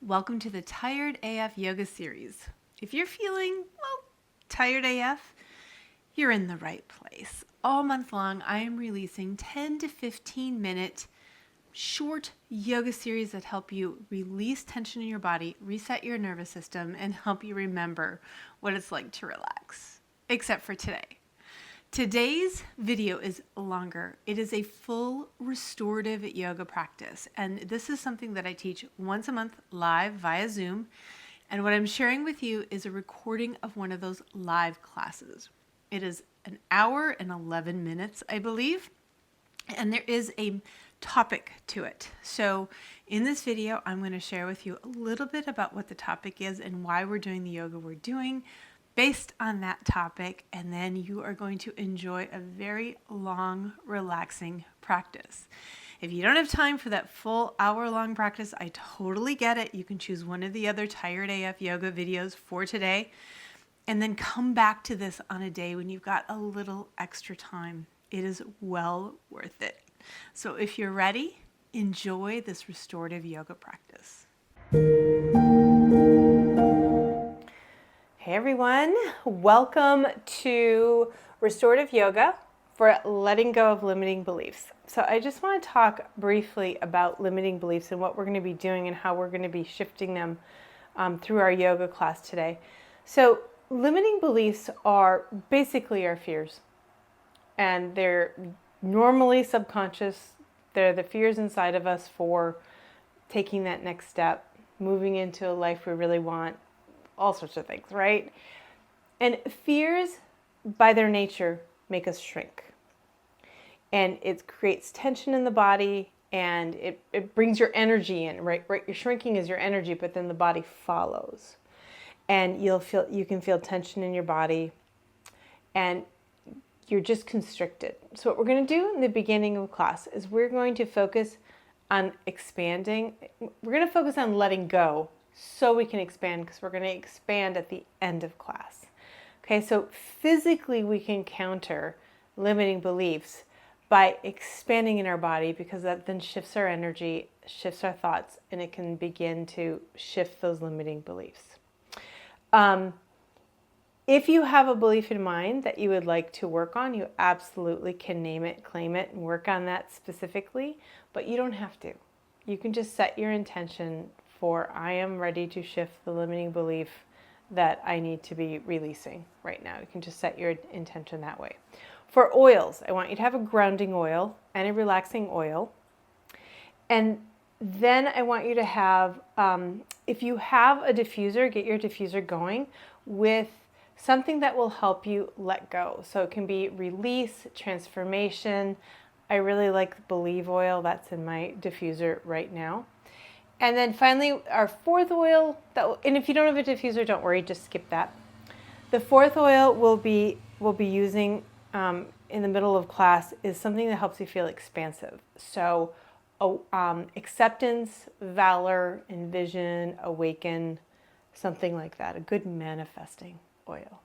welcome to the Tired AF Yoga series. If you're feeling, tired AF, you're in the right place. All month long, I am releasing 10 to 15 minute short yoga series that help you release tension in your body, reset your nervous system, and help you remember what it's like to relax. Except for today. Today's video is longer. It is a full restorative yoga practice, and this is something that I teach once a month live via Zoom. And what I'm sharing with you is a recording of one of those live classes. It is an hour and 11 minutes, I believe, and there is a topic to it. So in this video, I'm going to share with you a little bit about what the topic is and why we're doing the yoga we're doing based on that topic, and then you are going to enjoy a very long, relaxing practice. If you don't have time for that full hour-long practice, I totally get it. You can choose one of the other Tired AF yoga videos for today, and then come back to this on a day when you've got a little extra time. It is well worth it. So if you're ready, enjoy this restorative yoga practice. Hey everyone, welcome to Restorative Yoga for letting go of limiting beliefs. So I just want to talk briefly about limiting beliefs and what we're going to be doing and how we're going to be shifting them through our yoga class today. So limiting beliefs are basically our fears, and they're normally subconscious. They're the fears inside of us for taking that next step, moving into a life we really want, all sorts of things, right? And fears, by their nature, make us shrink. And it creates tension in the body, and it brings your energy in, right? Your shrinking is your energy, but then the body follows. And you can feel tension in your body, and you're just constricted. So what we're going to do in the beginning of class is we're going to focus on expanding. We're going to focus on letting go so we can expand, because we're going to expand at the end of class. Okay, so physically we can counter limiting beliefs by expanding in our body, because that then shifts our energy, shifts our thoughts, and it can begin to shift those limiting beliefs. If you have a belief in mind that you would like to work on, you absolutely can name it, claim it, and work on that specifically, but you don't have to. You can just set your intention for, I am ready to shift the limiting belief that I need to be releasing right now. You can just set your intention that way. For oils, I want you to have a grounding oil and a relaxing oil. And then I want you to have, if you have a diffuser, get your diffuser going with something that will help you let go. So it can be release, transformation. I really like Believe oil. That's in my diffuser right now. And then finally, our fourth oil, and if you don't have a diffuser, don't worry, just skip that. The fourth oil we'll be using in the middle of class is something that helps you feel expansive. So acceptance, valor, envision, awaken, something like that, a good manifesting oil.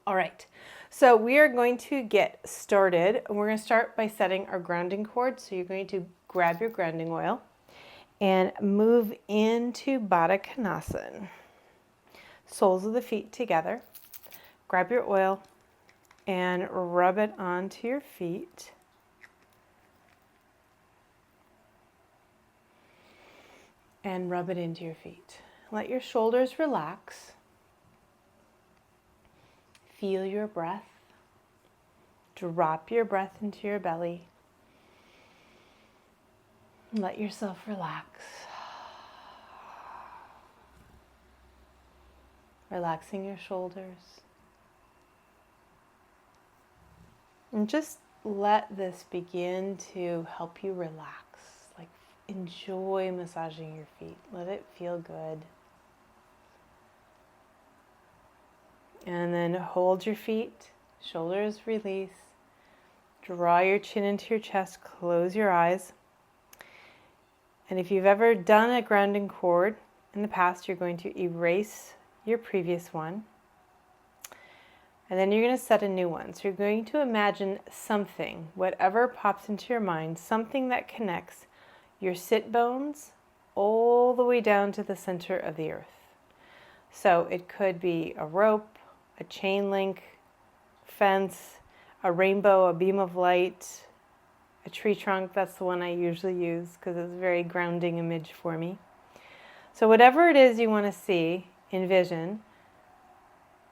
All right, so we are going to get started. We're going to start by setting our grounding cord. So you're going to grab your grounding oil and move into Baddha Konasana. Soles of the feet together. Grab your oil and rub it onto your feet. And rub it into your feet. Let your shoulders relax. Feel your breath. Drop your breath into your belly. Let yourself relax. Relaxing your shoulders. And just let this begin to help you relax. Like, enjoy massaging your feet. Let it feel good. And then hold your feet, shoulders release. Draw your chin into your chest, close your eyes. And if you've ever done a grounding cord in the past, you're going to erase your previous one. And then you're going to set a new one. So you're going to imagine something, whatever pops into your mind, something that connects your sit bones all the way down to the center of the earth. So it could be a rope, a chain link, fence, a rainbow, a beam of light, a tree trunk. That's the one I usually use because it's a very grounding image for me. So whatever it is you want to see, envision,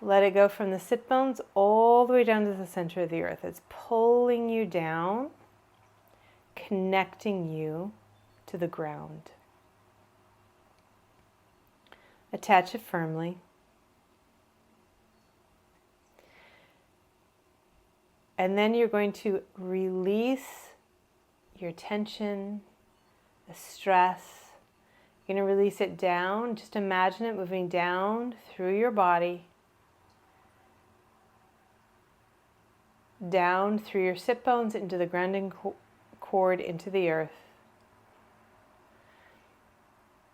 let it go from the sit bones all the way down to the center of the earth. It's pulling you down, connecting you to the ground. Attach it firmly. And then you're going to release your tension, the stress. You're going to release it down. Just imagine it moving down through your body, down through your sit bones into the grounding cord, into the earth.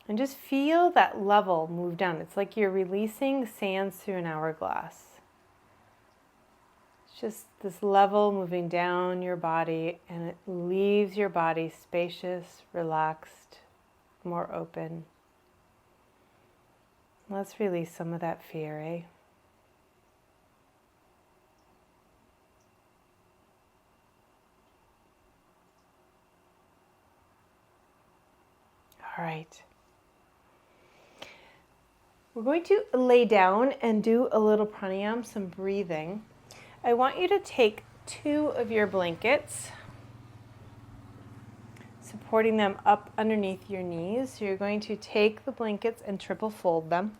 And just feel that level move down. It's like you're releasing sands through an hourglass. It's just this level moving down your body, and it leaves your body spacious, relaxed, more open. Let's release some of that fear, eh? All right. We're going to lay down and do a little pranayama, some breathing. I want you to take 2 of your blankets, supporting them up underneath your knees. So you're going to take the blankets and triple fold them.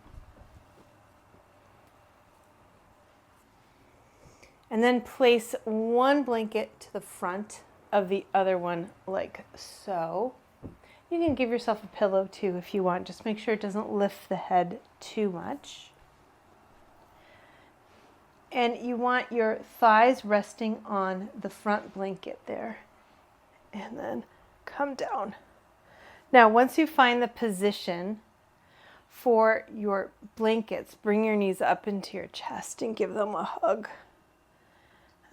And then place one blanket to the front of the other one like so. You can give yourself a pillow too if you want. Just make sure it doesn't lift the head too much. And you want your thighs resting on the front blanket there. And then come down. Now, once you find the position for your blankets, bring your knees up into your chest and give them a hug.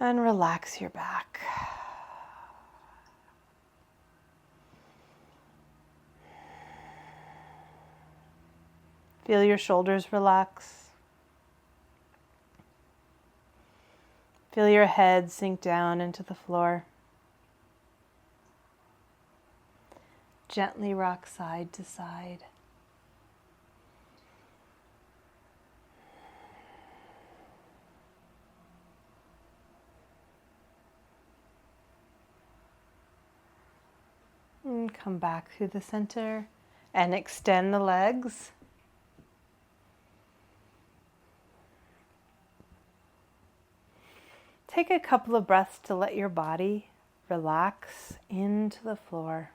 And relax your back. Feel your shoulders relax. Feel your head sink down into the floor. Gently rock side to side. And come back through the center and extend the legs. Take a couple of breaths to let your body relax into the floor.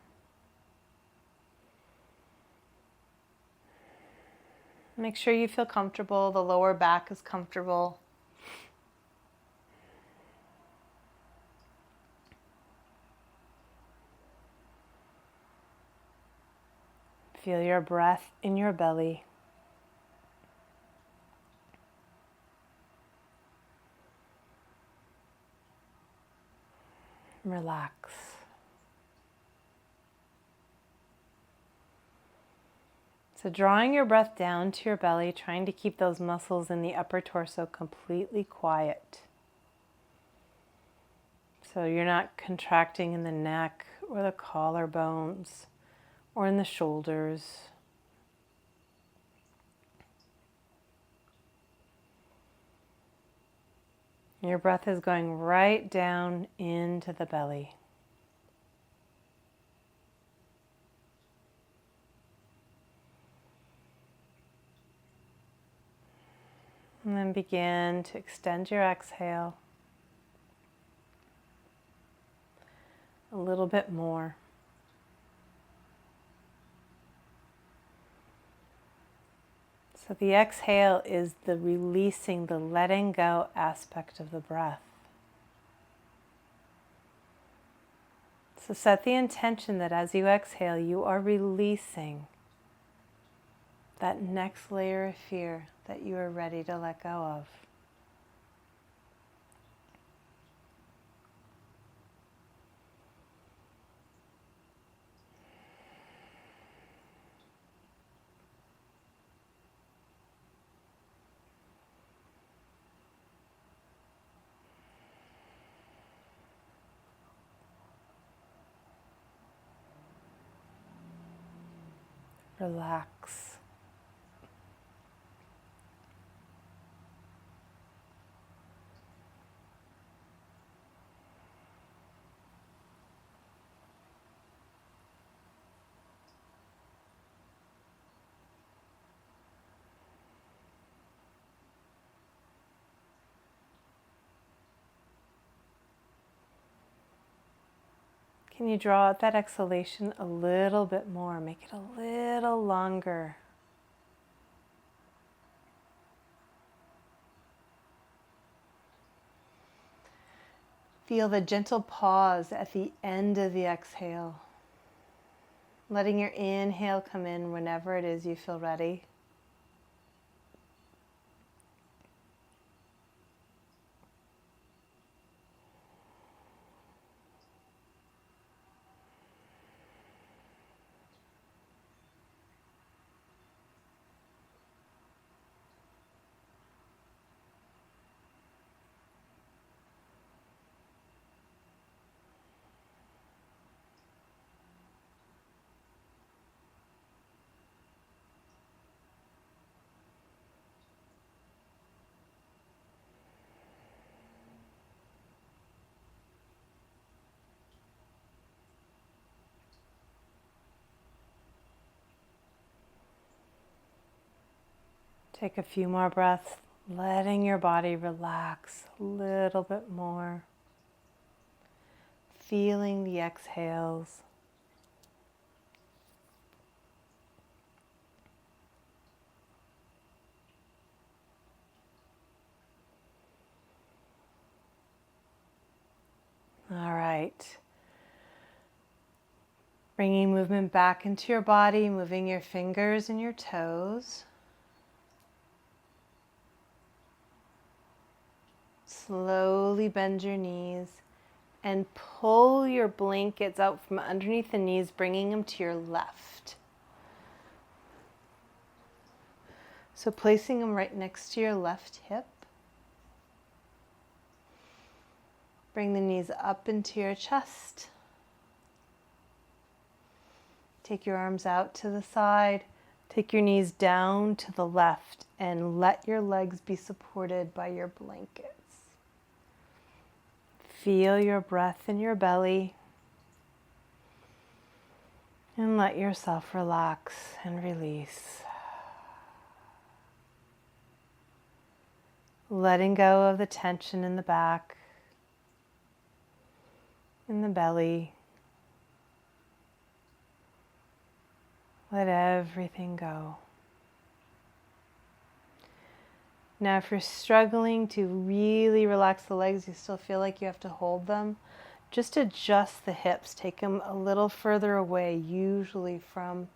Make sure you feel comfortable, the lower back is comfortable. Feel your breath in your belly. Relax. So drawing your breath down to your belly, trying to keep those muscles in the upper torso completely quiet. So you're not contracting in the neck or the collarbones or in the shoulders. Your breath is going right down into the belly. And then begin to extend your exhale a little bit more. So the exhale is the releasing, the letting go aspect of the breath. So set the intention that as you exhale, you are releasing that next layer of fear that you are ready to let go of. relax. Can you draw out that exhalation a little bit more? Make it a little longer. Feel the gentle pause at the end of the exhale. Letting your inhale come in whenever it is you feel ready. Take a few more breaths, letting your body relax a little bit more. Feeling the exhales. All right. Bringing movement back into your body, moving your fingers and your toes. Slowly bend your knees and pull your blankets out from underneath the knees, bringing them to your left. So placing them right next to your left hip. Bring the knees up into your chest. Take your arms out to the side. Take your knees down to the left and let your legs be supported by your blankets. Feel your breath in your belly and let yourself relax and release. Letting go of the tension in the back, in the belly. Let everything go. Now, if you're struggling to really relax the legs, you still feel like you have to hold them, just adjust the hips. Take them a little further away, usually from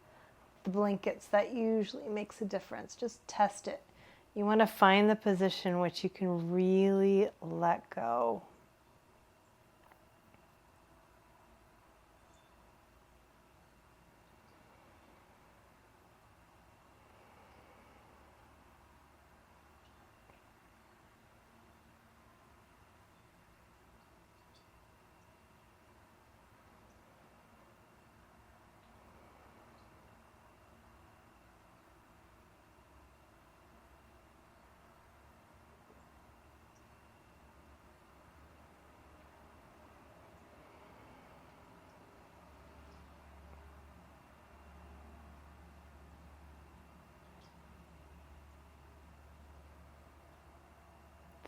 the blankets. That usually makes a difference. Just test it. You want to find the position which you can really let go.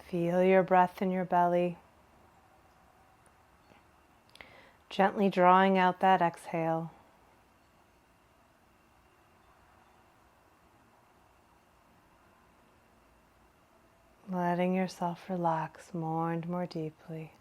Feel your breath in your belly. Gently drawing out that exhale. Letting yourself relax more and more deeply.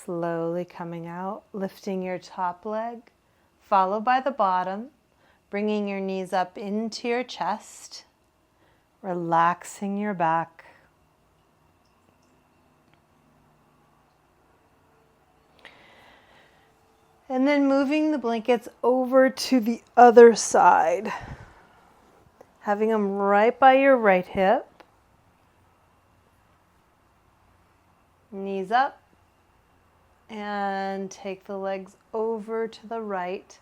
slowly coming out, lifting your top leg, followed by the bottom, bringing your knees up into your chest, relaxing your back. And then moving the blankets over to the other side, having them right by your right hip. Knees up, and take the legs over to the right,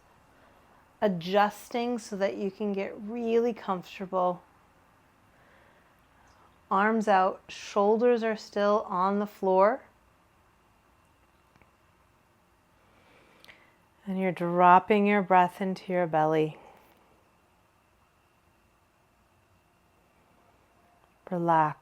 adjusting so that you can get really comfortable. Arms out, shoulders are still on the floor. And you're dropping your breath into your belly. Relax.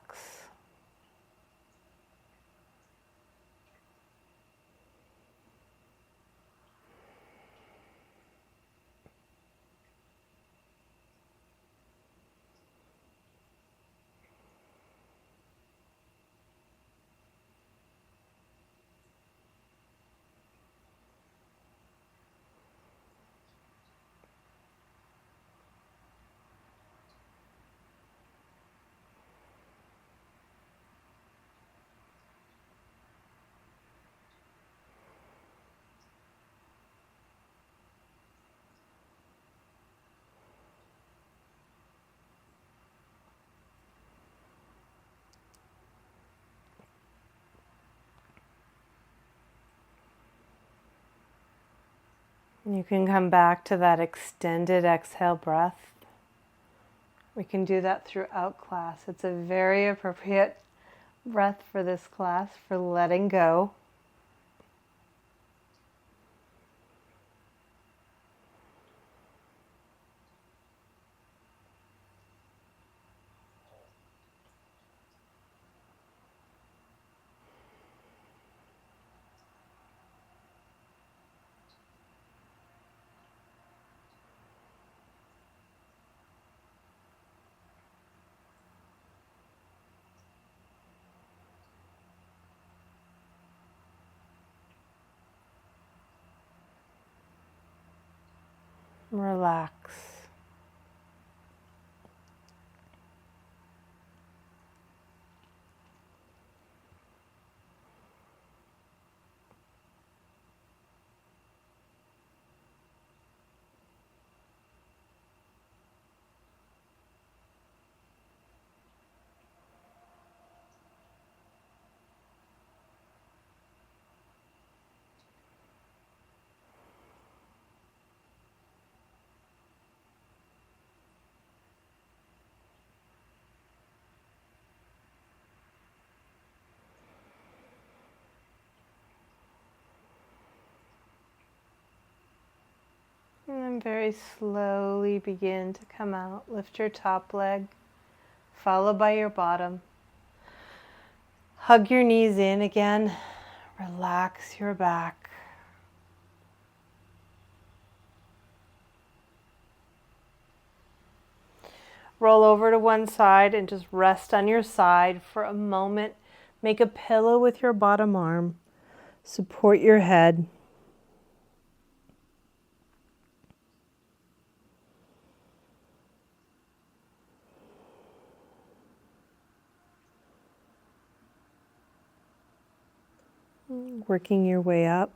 You can come back to that extended exhale breath. We can do that throughout class. It's a very appropriate breath for this class, for letting go. Relax. And then very slowly begin to come out. Lift your top leg, followed by your bottom. Hug your knees in again. Relax your back. Roll over to one side and just rest on your side for a moment. Make a pillow with your bottom arm. Support your head. Working your way up.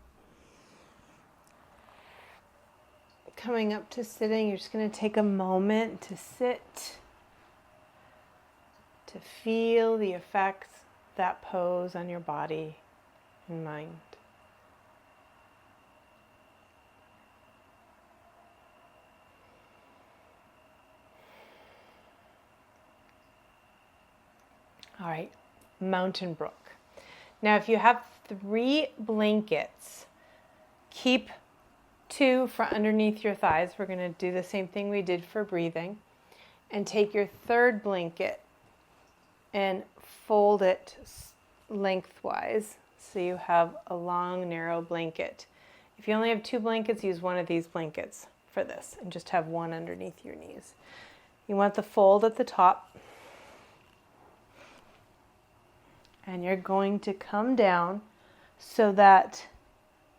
Coming up to sitting, you're just going to take a moment to sit, to feel the effects of that pose on your body and mind. All right, Mountain Brook. Now, if you have 3 blankets, keep 2 for underneath your thighs. We're going to do the same thing we did for breathing. And take your 3rd blanket and fold it lengthwise so you have a long, narrow blanket. If you only have 2 blankets, use one of these blankets for this and just have one underneath your knees. You want the fold at the top. And you're going to come down so that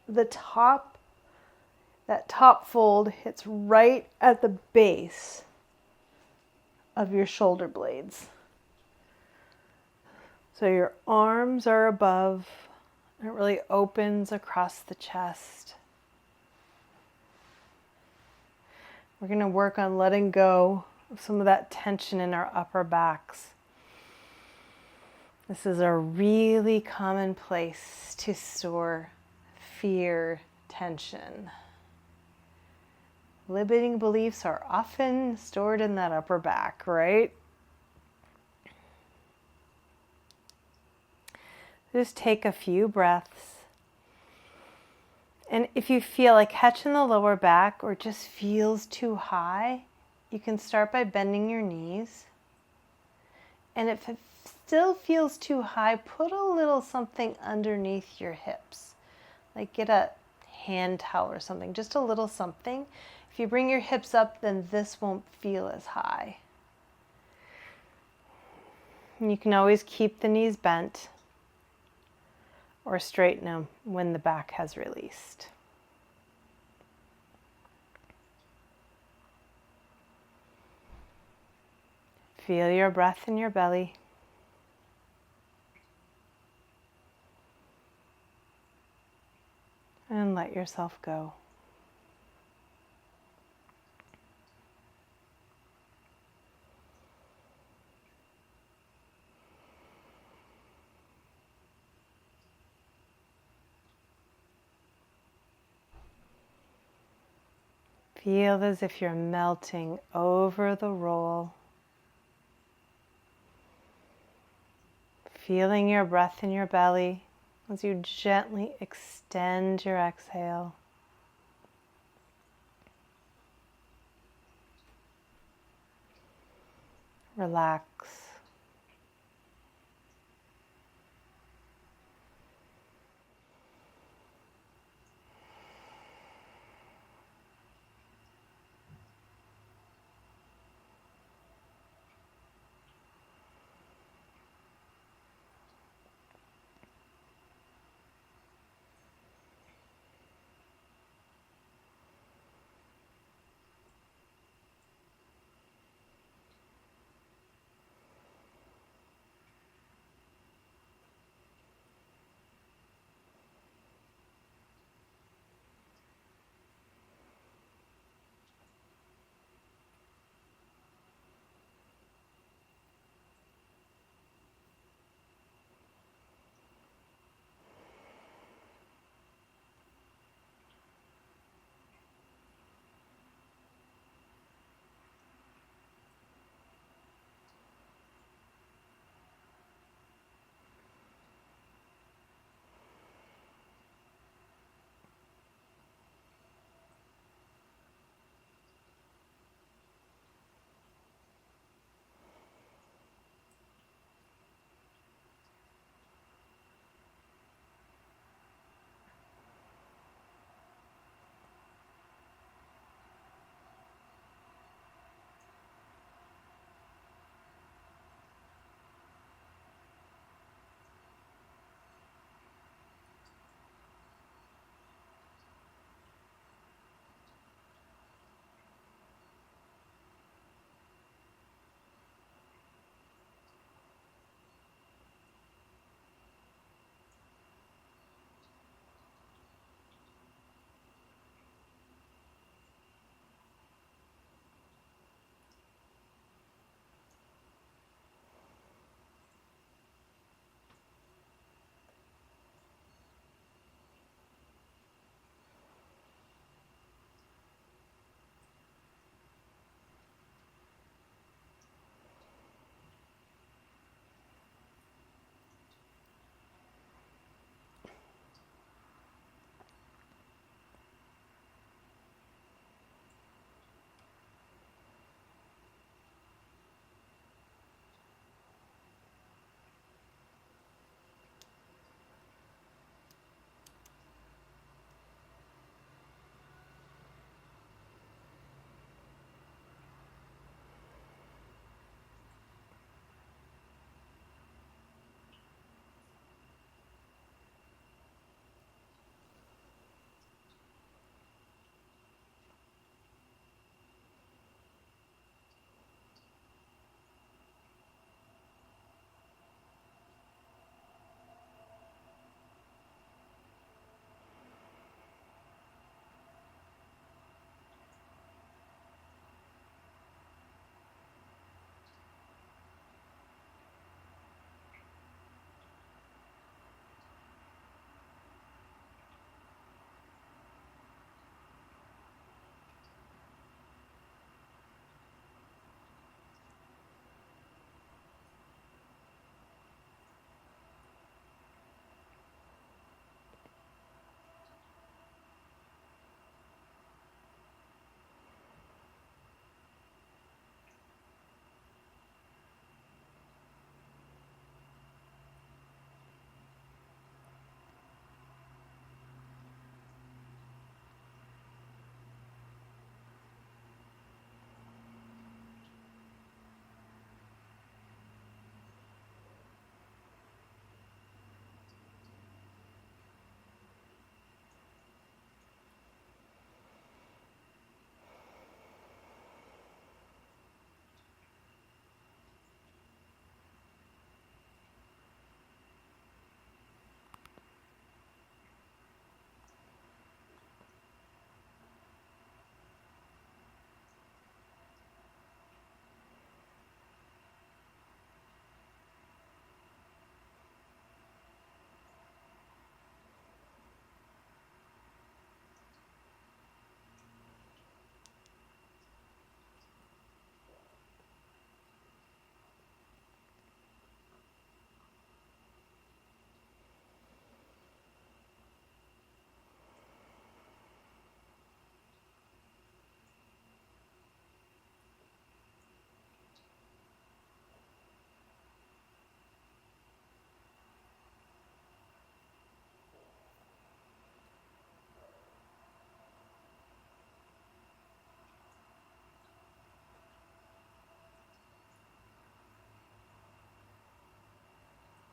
the top, that top fold hits right at the base of your shoulder blades. So your arms are above, and it really opens across the chest. We're going to work on letting go of some of that tension in our upper backs. This is a really common place to store fear, tension. Limiting beliefs are often stored in that upper back, right? Just take a few breaths. And if you feel like catching the lower back or just feels too high, you can start by bending your knees. And if it still feels too high, put a little something underneath your hips. Like get a hand towel or something, just a little something. If you bring your hips up, then this won't feel as high. And you can always keep the knees bent or straighten them when the back has released. Feel your breath in your belly. And let yourself go. Feel as if you're melting over the roll. Feeling your breath in your belly as you gently extend your exhale. Relax.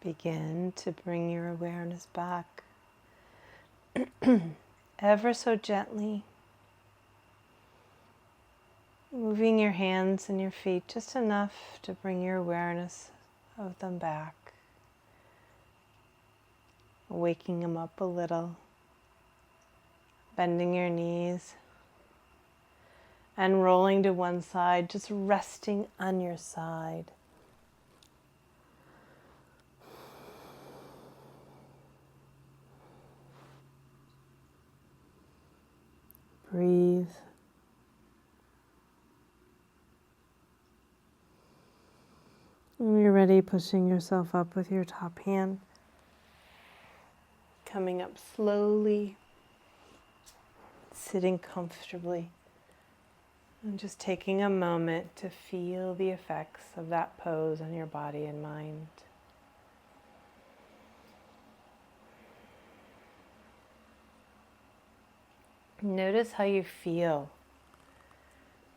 Begin to bring your awareness back ever so gently, moving your hands and your feet just enough to bring your awareness of them back, waking them up a little, bending your knees and rolling to one side, just resting on your side. Breathe. When you're ready, pushing yourself up with your top hand. Coming up slowly, sitting comfortably, and just taking a moment to feel the effects of that pose on your body and mind. Notice how you feel.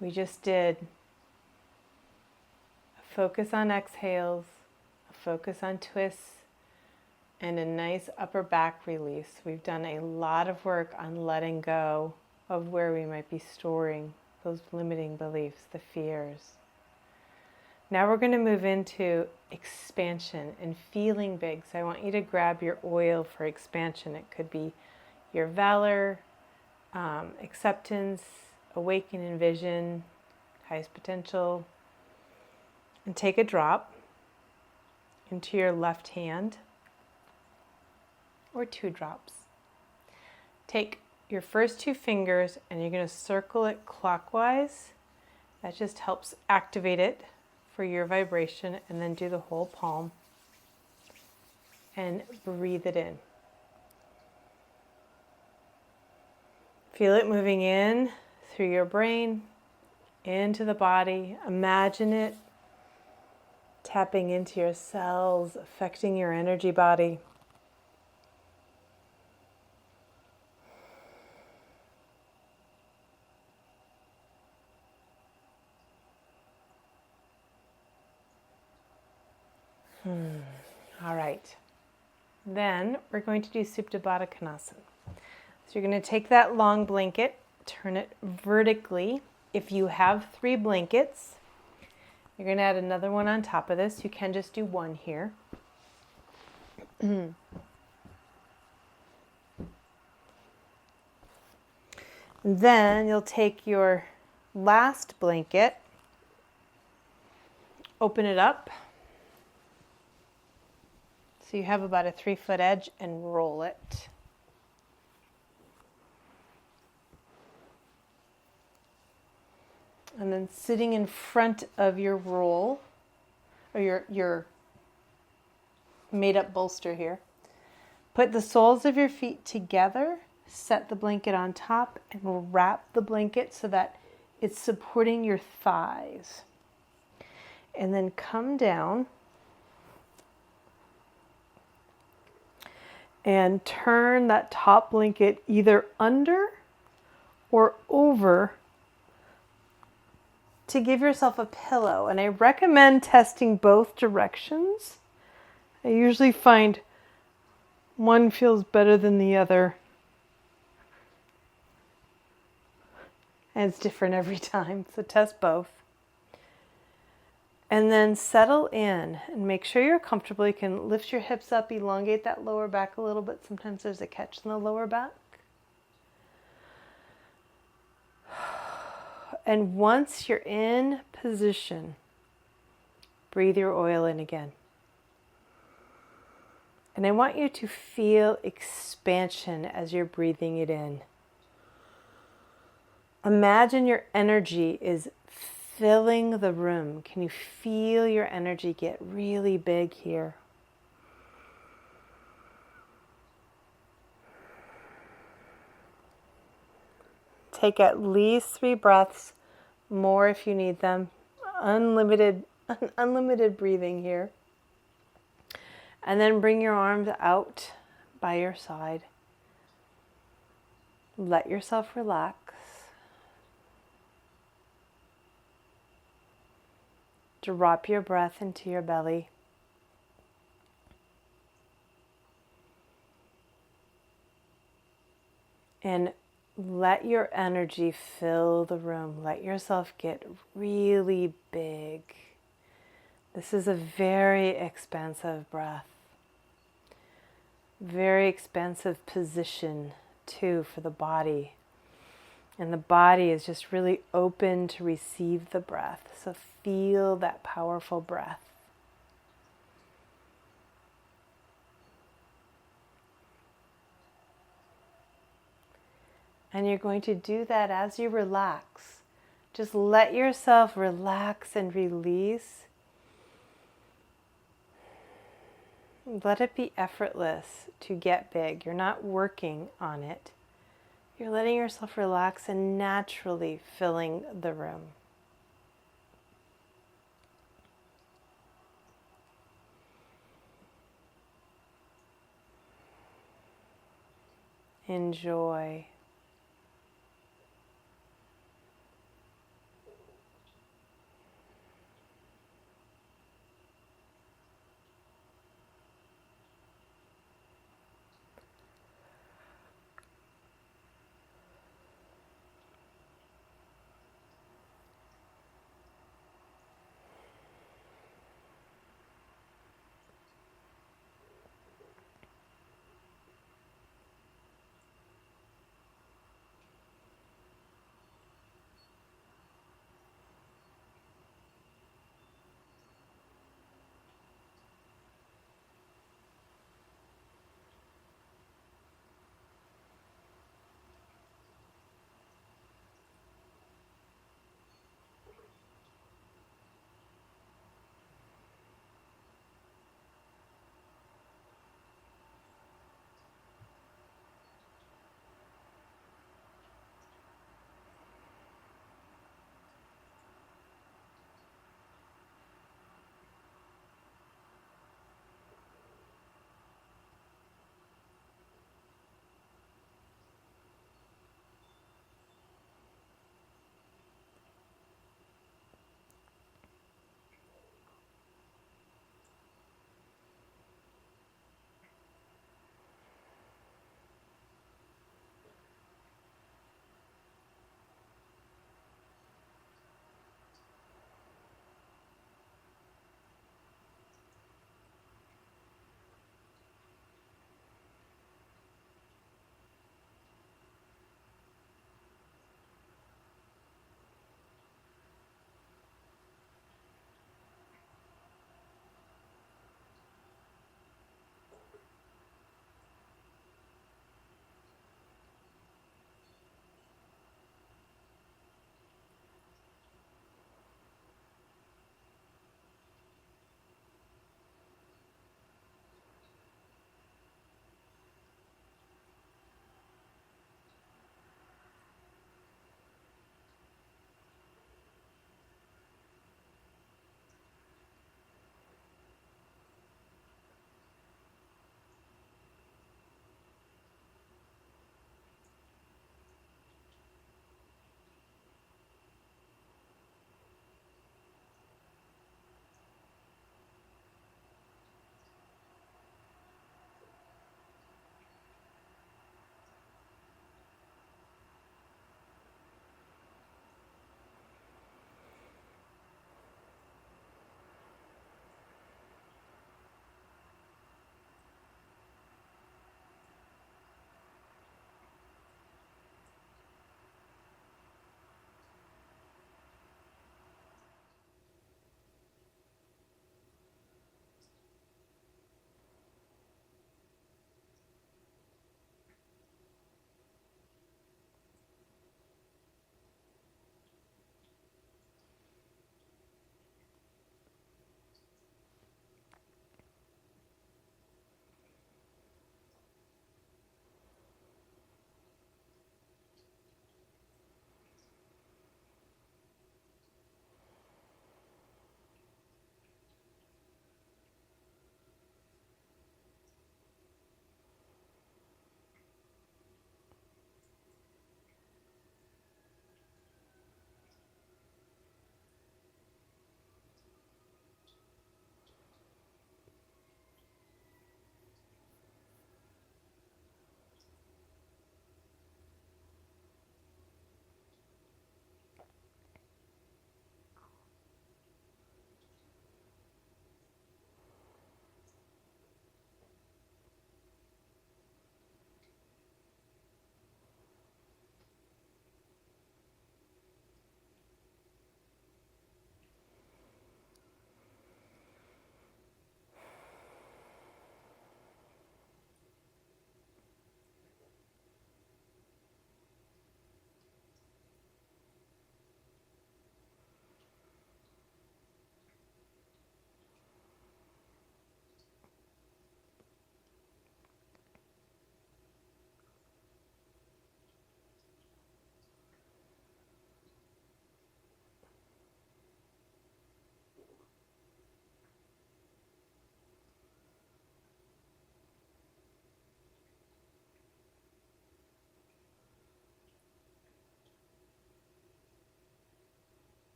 We just did a focus on exhales, a focus on twists, and a nice upper back release. We've done a lot of work on letting go of where we might be storing those limiting beliefs, the fears. Now we're going to move into expansion and feeling big. So I want you to grab your oil for expansion. It could be your valor, acceptance, awaken in vision, highest potential, and take a drop into your left hand, or 2 drops. Take your first 2 fingers and you're going to circle it clockwise. That just helps activate it for your vibration, and then do the whole palm and breathe it in. Feel it moving in through your brain, into the body. Imagine it tapping into your cells, affecting your energy body. All right. Then we're going to do Supta Baddha Konasana. So you're going to take that long blanket, turn it vertically. If you have 3 blankets, you're going to add another one on top of this. You can just do 1 here. Then you'll take your last blanket, open it up. So you have about a 3-foot edge, and roll it. And then sitting in front of your roll, or your made up bolster here, put the soles of your feet together, set the blanket on top, and wrap the blanket so that it's supporting your thighs. And then come down and turn that top blanket either under or over to give yourself a pillow. And I recommend testing both directions. I usually find one feels better than the other, and it's different every time, so test both. And then settle in and make sure you're comfortable. You can lift your hips up, elongate that lower back a little bit. Sometimes there's a catch in the lower back. And once you're in position, breathe your oil in again. And I want you to feel expansion as you're breathing it in. Imagine your energy is filling the room. Can you feel your energy get really big here? Take at least 3 breaths, more if you need them. Unlimited breathing here. And then bring your arms out by your side. Let yourself relax. Drop your breath into your belly. And let your energy fill the room. Let yourself get really big. This is a very expansive breath. Very expansive position too for the body. And the body is just really open to receive the breath. So feel that powerful breath. And you're going to do that as you relax. Just let yourself relax and release. Let it be effortless to get big. You're not working on it. You're letting yourself relax and naturally filling the room. Enjoy.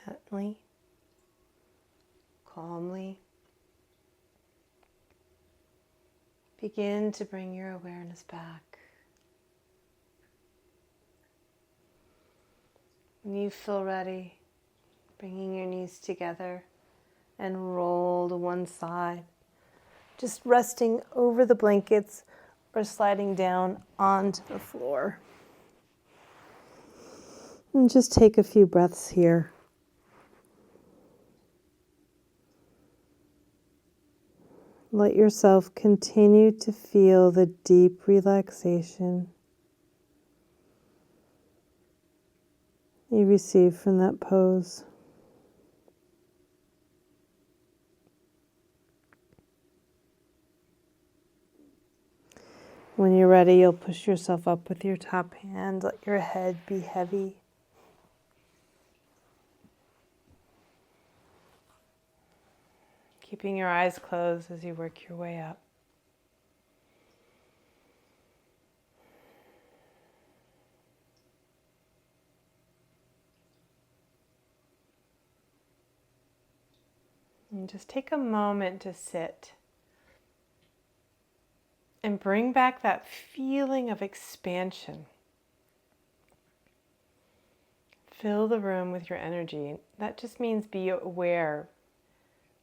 Gently, calmly, begin to bring your awareness back. When you feel ready, bringing your knees together and roll to one side, just resting over the blankets or sliding down onto the floor. And just take a few breaths here. Let yourself continue to feel the deep relaxation you receive from that pose. When you're ready, you'll push yourself up with your top hand. Let your head be heavy. Keeping your eyes closed as you work your way up. And just take a moment to sit and bring back that feeling of expansion. Fill the room with your energy. That just means be aware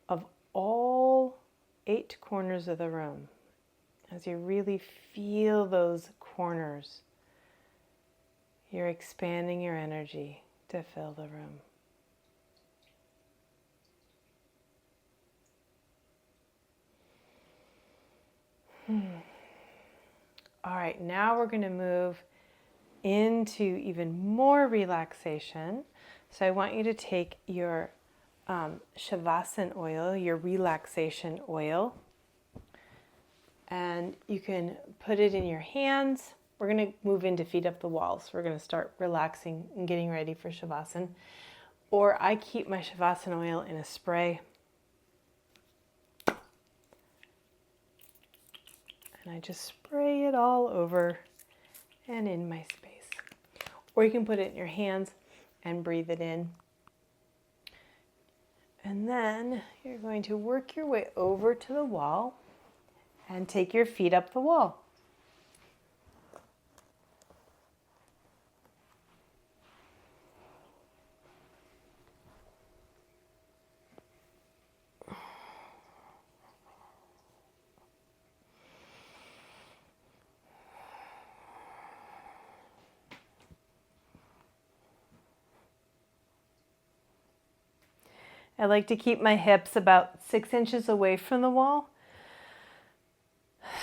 of all 8 corners of the room. As you really feel those corners, you're expanding your energy to fill the room. All right, now we're going to move into even more relaxation. So I want you to take your Shavasana oil, your relaxation oil, and you can put it in your hands. We're going to move into feet up the walls. We're going to start relaxing and getting ready for Shavasana. Or I keep my Shavasana oil in a spray. And I just spray it all over and in my space. Or you can put it in your hands and breathe it in. And then you're going to work your way over to the wall and take your feet up the wall. I like to keep my hips about 6 inches away from the wall.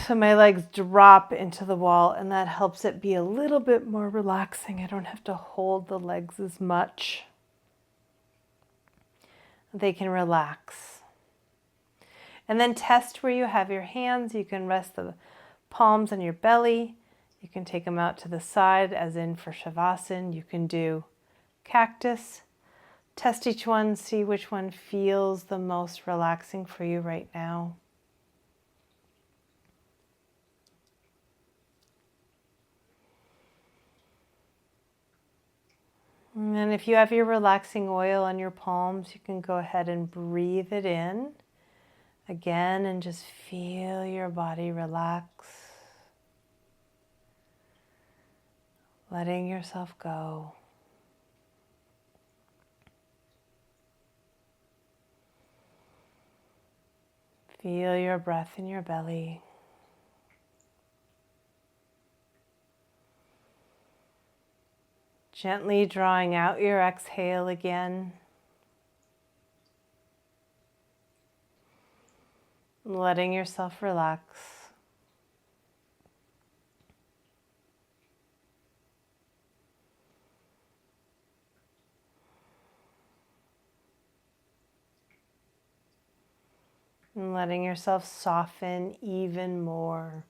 So my legs drop into the wall, and that helps it be a little bit more relaxing. I don't have to hold the legs as much. They can relax. And then test where you have your hands. You can rest the palms on your belly. You can take them out to the side, as in for Shavasana. You can do cactus. Test each one, see which one feels the most relaxing for you right now. And then if you have your relaxing oil on your palms, you can go ahead and breathe it in again and just feel your body relax. Letting yourself go. Feel your breath in your belly. Gently drawing out your exhale again. Letting yourself relax. And letting yourself soften even more.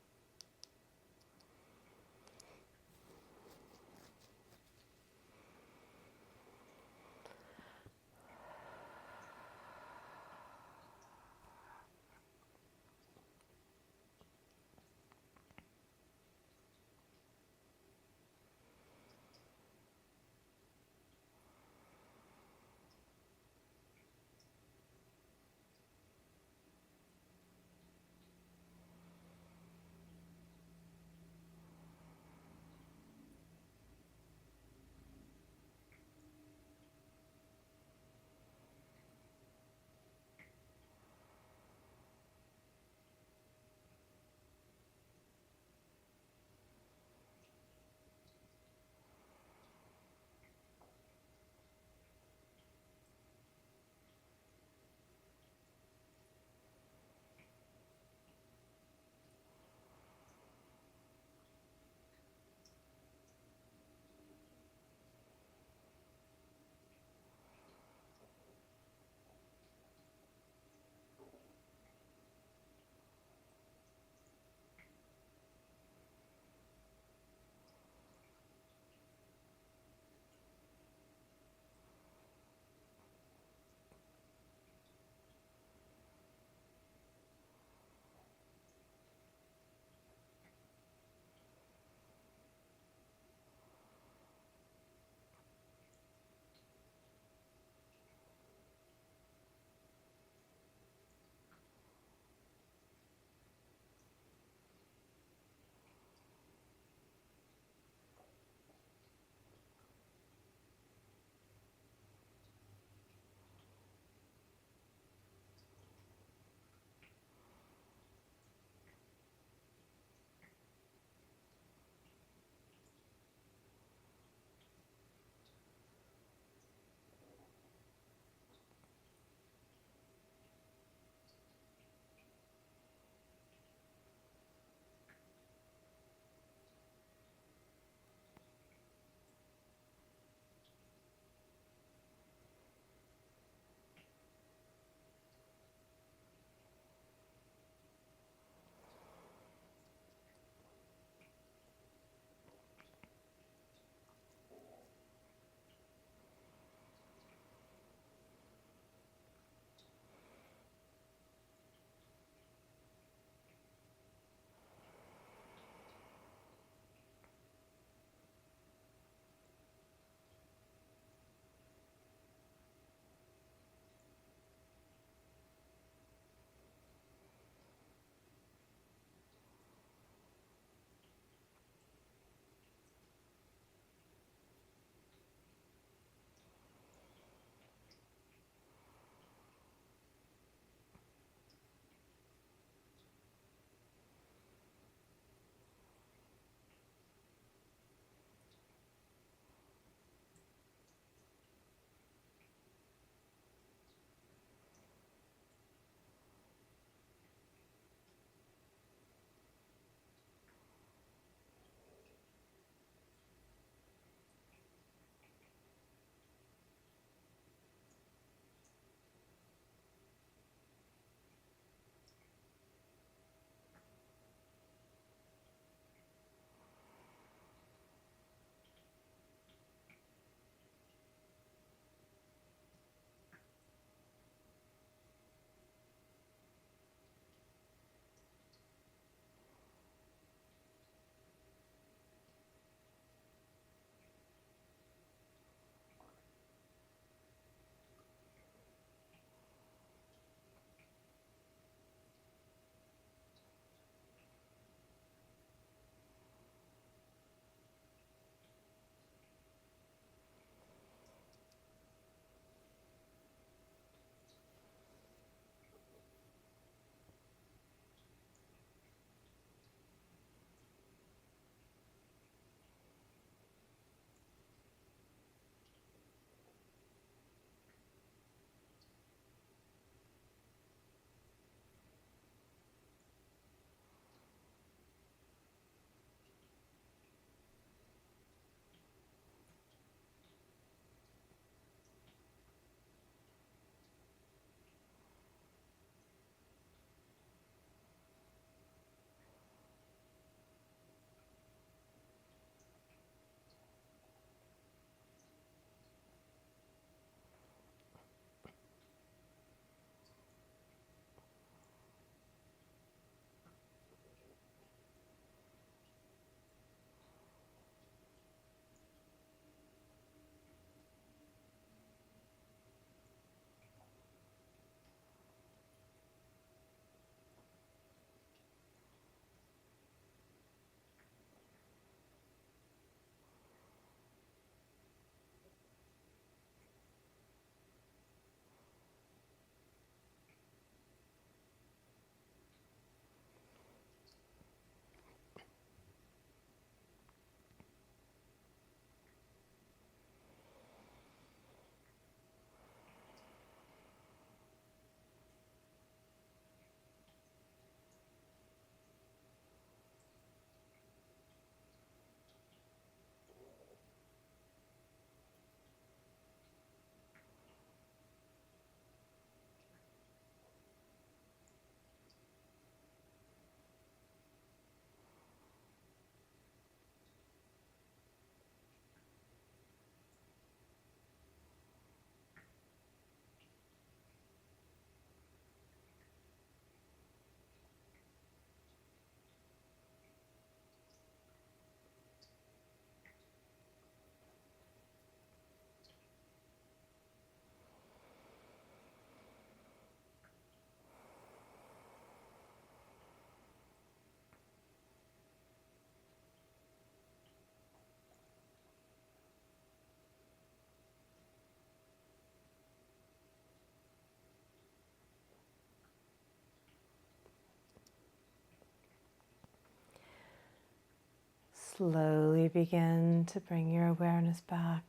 Slowly begin to bring your awareness back.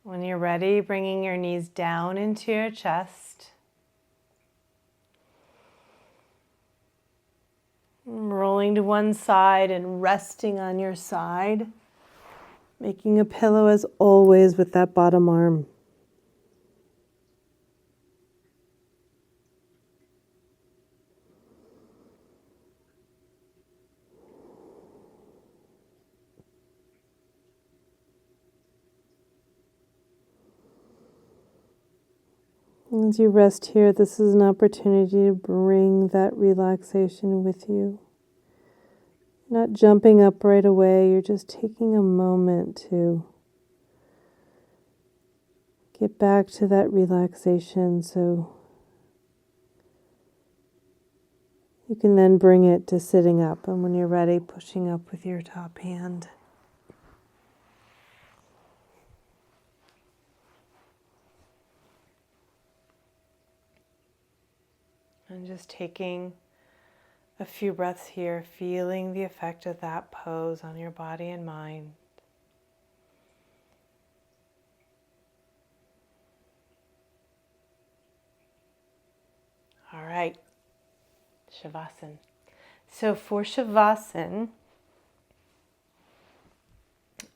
When you're ready, bringing your knees down into your chest. Rolling to one side and resting on your side. Making a pillow as always with that bottom arm. As you rest here, this is an opportunity to bring that relaxation with you. Not jumping up right away, you're just taking a moment to get back to that relaxation so you can then bring it to sitting up, and when you're ready, pushing up with your top hand. And just taking a few breaths here, feeling the effect of that pose on your body and mind. All right, Shavasana. So for Shavasana,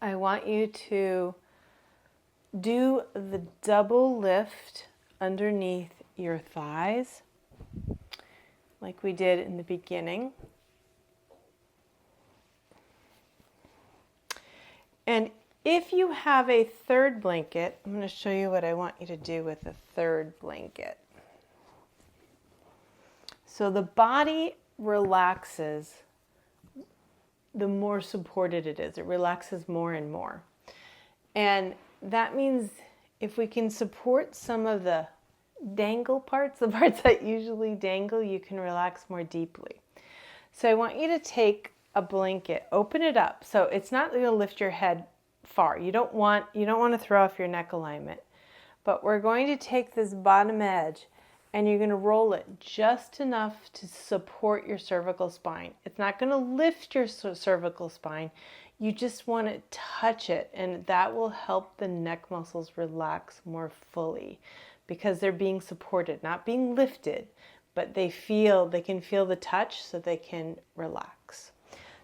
I want you to do the double lift underneath your thighs, like we did in the beginning. And if you have a third blanket, I'm going to show you what I want you to do with the third blanket. So the body relaxes the more supported it is. It relaxes more and more. And that means if we can support some of the dangle parts, the parts that usually dangle, you can relax more deeply. So I want you to take a blanket, open it up. So it's not going to lift your head far. You don't want to throw off your neck alignment. But we're going to take this bottom edge and you're going to roll it just enough to support your cervical spine. It's not going to lift your cervical spine. You just want to touch it, and that will help the neck muscles relax more fully because they're being supported, not being lifted, but they can feel the touch so they can relax.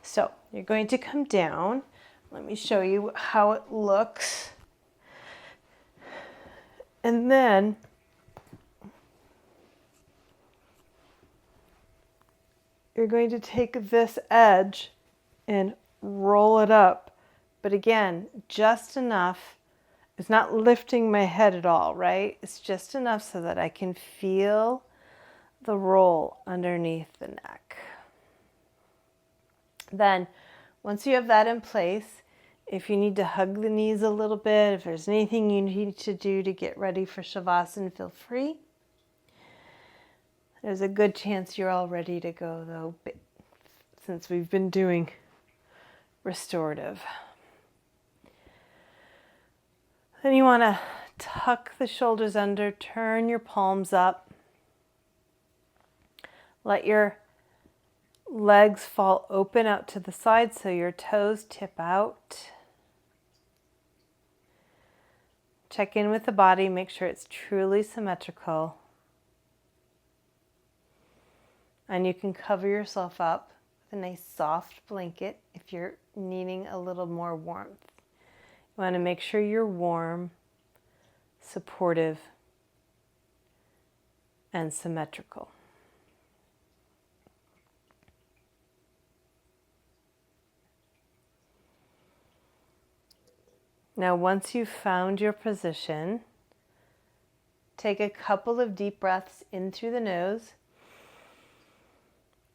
So you're going to come down. Let me show you how it looks. And then you're going to take this edge and roll it up. But again, just enough. It's not lifting my head at all, right? It's just enough so that I can feel the roll underneath the neck. Then, once you have that in place, if you need to hug the knees a little bit, if there's anything you need to do to get ready for Shavasana, feel free. There's a good chance you're all ready to go, though, since we've been doing restorative. Then you want to tuck the shoulders under, turn your palms up. Let your legs fall open out to the side so your toes tip out. Check in with the body, make sure it's truly symmetrical. And you can cover yourself up with a nice soft blanket if you're needing a little more warmth. You want to make sure you're warm, supportive, and symmetrical. Now, once you've found your position, take a couple of deep breaths in through the nose.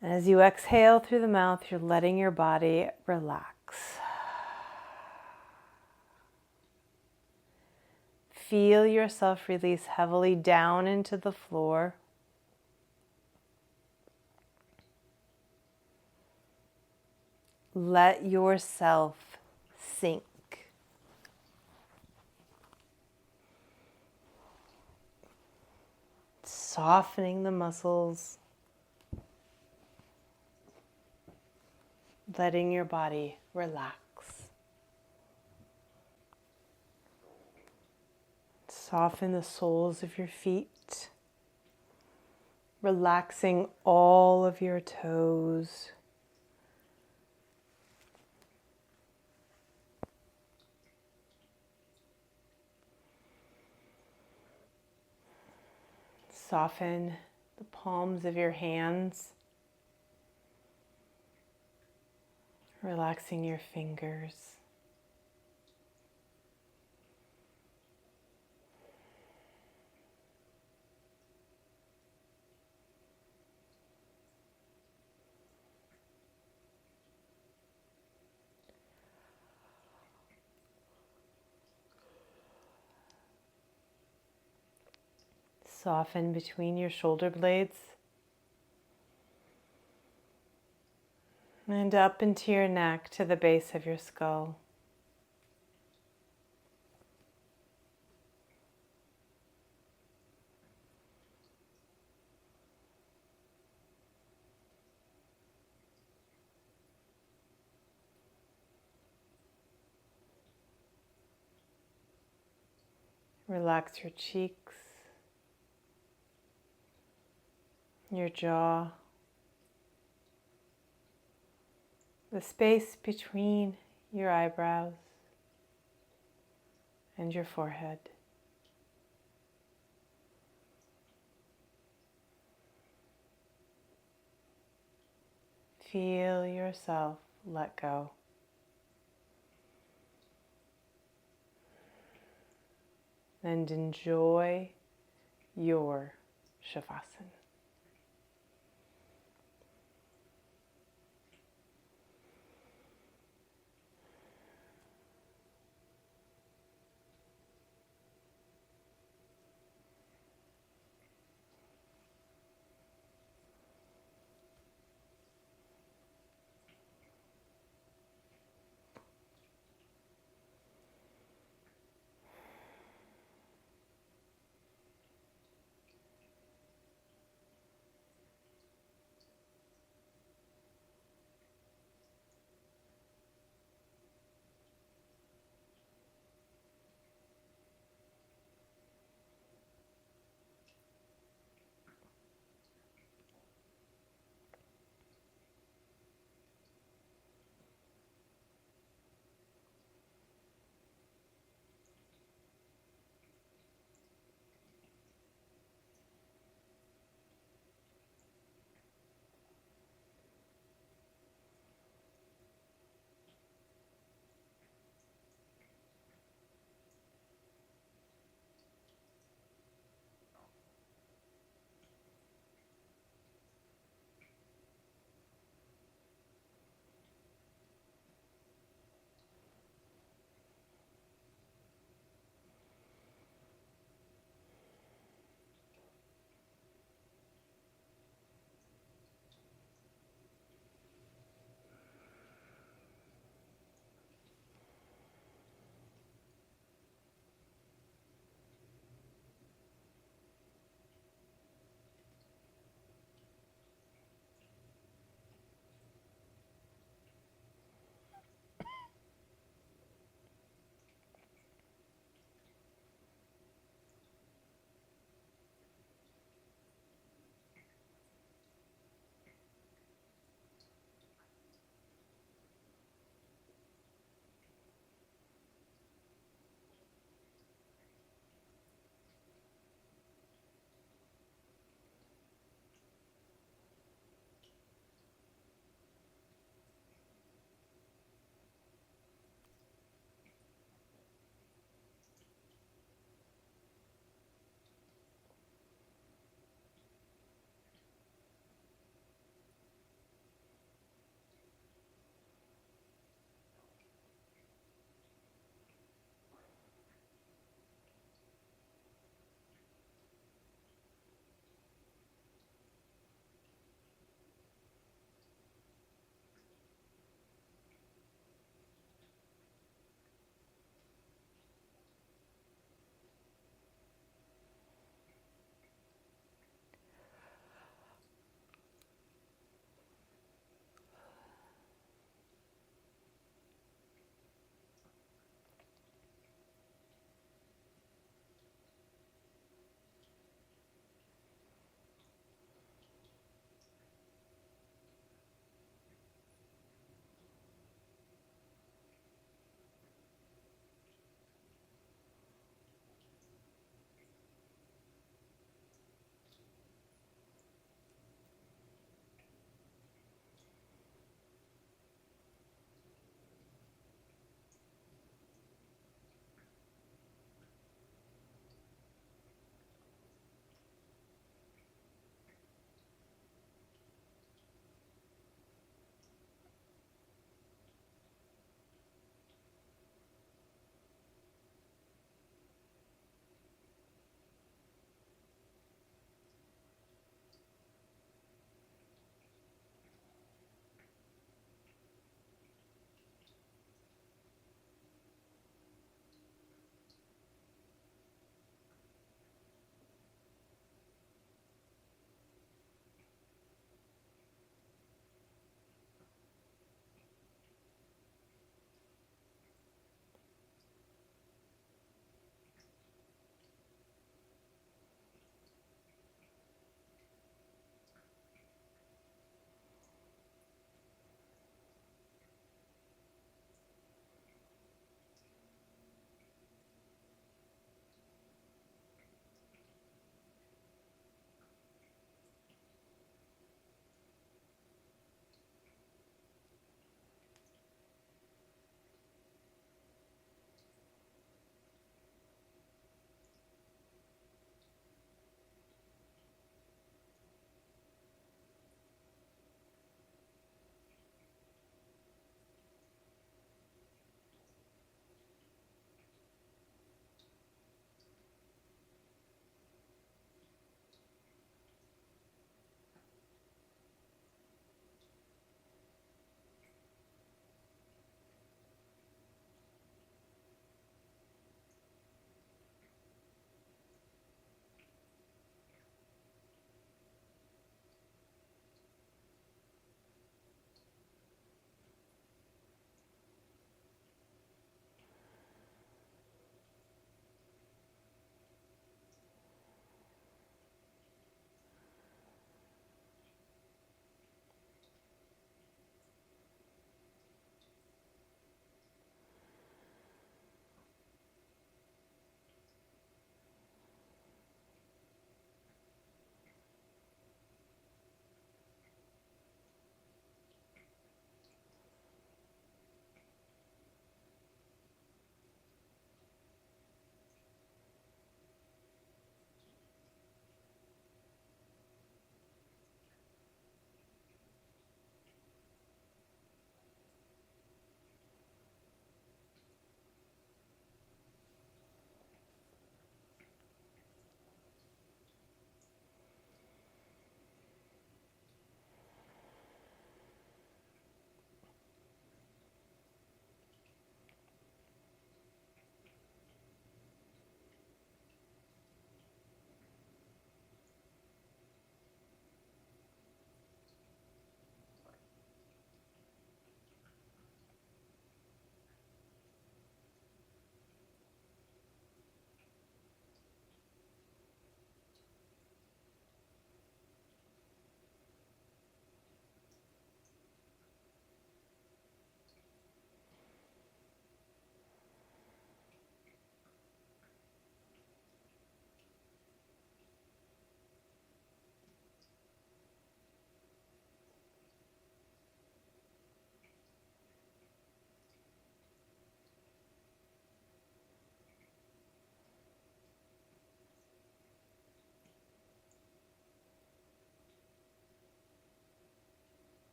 And as you exhale through the mouth, you're letting your body relax. Feel yourself release heavily down into the floor. Let yourself sink. Softening the muscles. letting your body relax. Soften the soles of your feet, relaxing all of your toes. Soften the palms of your hands, relaxing your fingers. Soften between your shoulder blades and up into your neck to the base of your skull. Relax your cheeks, your jaw, the space between your eyebrows and your forehead. Feel yourself let go. And enjoy your Shavasana.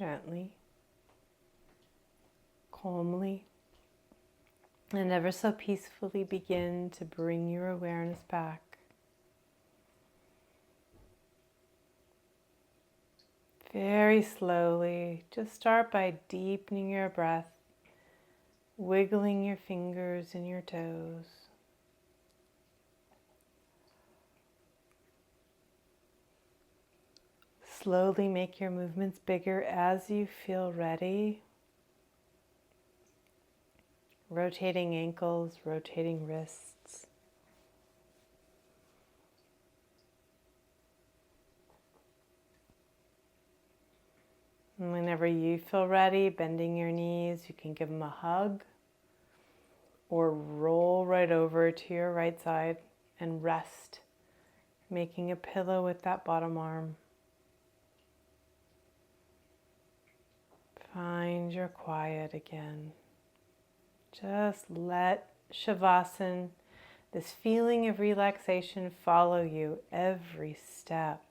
Gently, calmly, and ever so peacefully begin to bring your awareness back. Very slowly, just start by deepening your breath, wiggling your fingers and your toes. Slowly make your movements bigger as you feel ready. Rotating ankles, rotating wrists. And whenever you feel ready, bending your knees, you can give them a hug or roll right over to your right side and rest, making a pillow with that bottom arm. Find your quiet again. Just let Shavasana, this feeling of relaxation, follow you every step.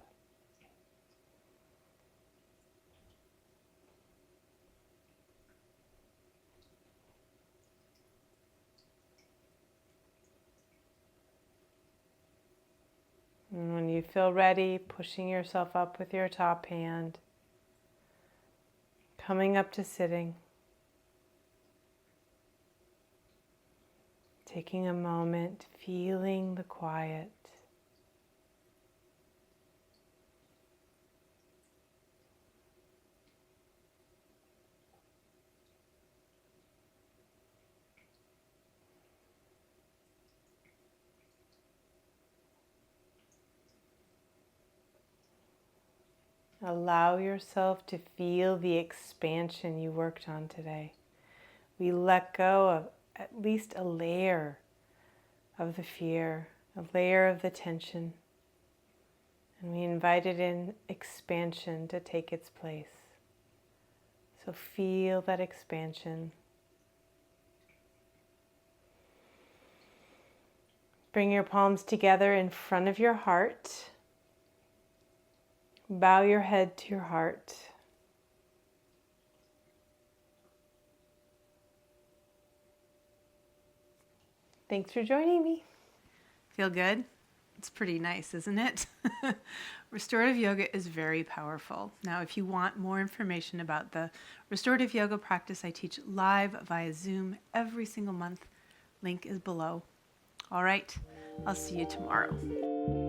And when you feel ready, pushing yourself up with your top hand, coming up to sitting. Taking a moment, feeling the quiet. Allow yourself to feel the expansion you worked on today. We let go of at least a layer of the fear, a layer of the tension, and we invited in expansion to take its place. So feel that expansion. Bring your palms together in front of your heart. Bow your head to your heart. Thanks for joining me. Feel good? It's pretty nice, isn't it? Restorative yoga is very powerful. Now, if you want more information about the restorative yoga practice I teach live via Zoom every single month, link is below. All right, I'll see you tomorrow.